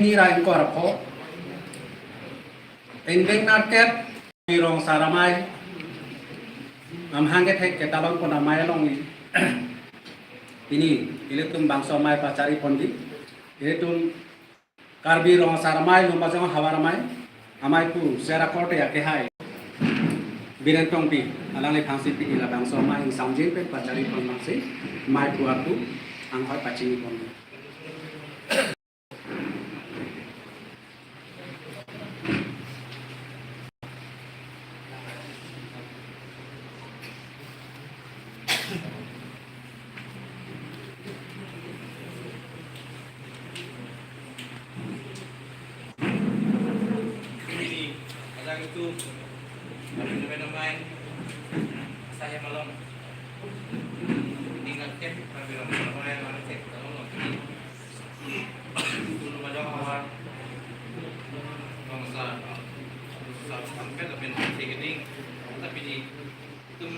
Ni rain ko harap ko. Ending market mirong saramay. Hangget hek ketalon ko namay long ini tum bangso mai pacari pondi. Tum karbi rong saramay lumbajong hawaramay. Amai pu sera kote ya kehai. Biren tongpi alang phangsi pi ila bangso mai samjin pe pacari pon mangsi mai pu atu anghoi pacini pon. Itu fenomena saya malam tinggal cek fenomena mana cek kalau dulu macam apa bangsa sampai lebih segini tapi di itu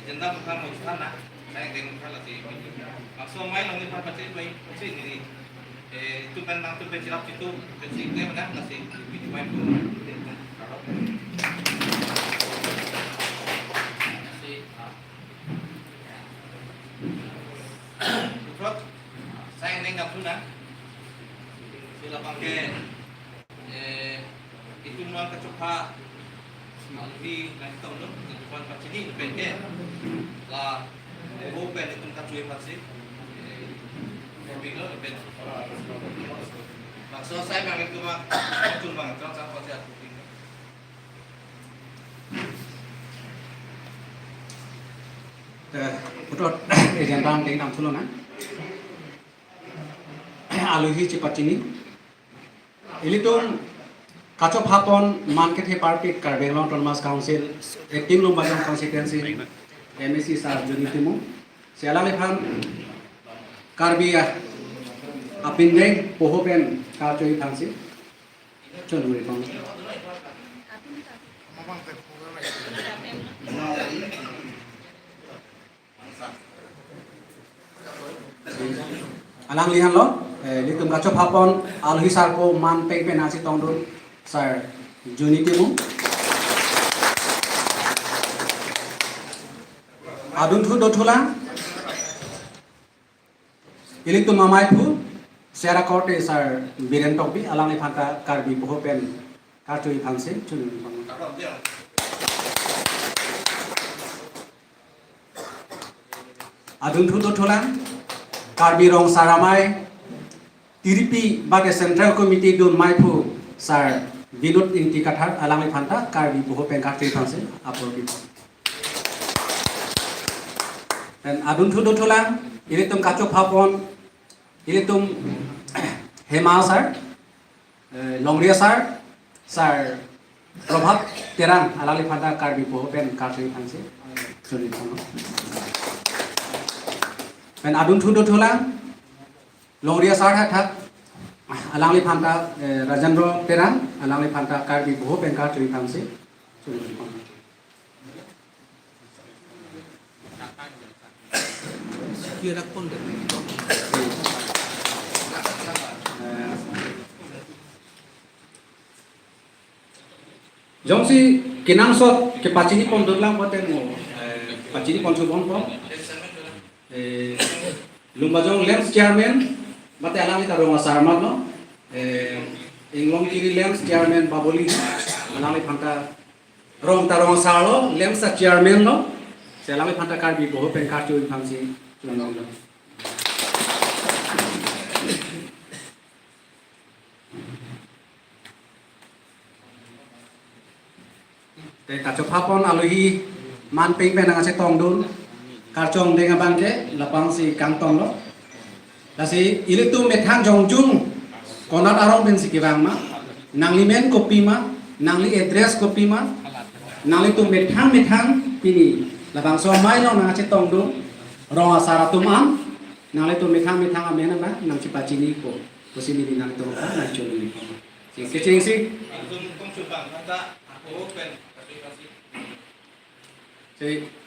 agenda bukan mau sana saya tengok kalau sih langsung main lagi apa sih main sih ini itu kan langsung pencilap itu pencilapnya mana nasi main tuh saya nengok sudah sila pakai itu nuang kecoba di nanti tahun tu kecoba macam ni pendek lah open itu kacui pasti bila open maksud saya bang itu mah muncul bang jangan pasti aku Betul, yang bang dengan nam sulung aluhi cepat ini. Ini tuh kacau hapon market he party Karbenglong Autonomous Council acting lumbajong konstituensi MSC sar juni timu. Sialang lepan Karbia apindeng pohopen kacau itangsi. Cuma beri pang. Alang lihan lo, litum kacau hapon alhi sarko man peng penasi tongdun sar juni timu. Adun thu do thula, ilitum mamai thu, sera korte sar biren topi alang lihan ka karbi poho pen kacau itangsi cuni. Adun thu do thula. Karbi rong saramai tiripi bagai Central Committee dun maipu sar vinut inti kathar alami phanta karbi boho pengkat thanse apor bi dan adun thu do thola ilitum kacho phapon ilitum hema sar longria sar prabhat terang alami phanta karbi boho pengkat thanse choni thono dan adun thu do thola longria sar hathak alangli phanta rajendra terang alangli phanta karbi boho pengka churi thamse churi kira pon de jongsi kinang sot ke pachini pon dorlang poten mo pachini pon chubon po lumbajong Lens Chairman bate alami tarong sarmat no inglong kiri Lens Chairman baboli alami phanta rong tarong salo Lens Chairman no se alami phanta karbi boho pengkar chu phangsi chunong no te kacau phapon aluhi man peng penang ase tongdun karchong dengan bangke lapang si kantong lo lasi ilitu methang jongjung konat arong ben si kibang ma nangli men kopi ma nangli address kopi ma nangli tu methang pini lapang so mai no nang chetong du rong asara tu am nangli tu methang amena ba nang ci pacini ko posini di nang to nang choli si kecing si kong chubang kata open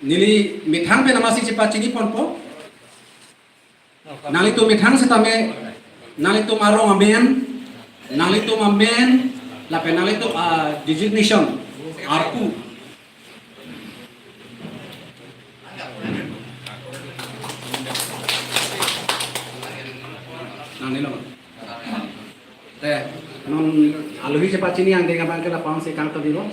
nili mithang pe namasi cepat cini pon po nali tu mithang setame nalito marong amen, nalito amen, lape nalito designation, arpu. Nanilo. Non aluhi cepat sini yang dengan bangke lapang si kang tadi lo.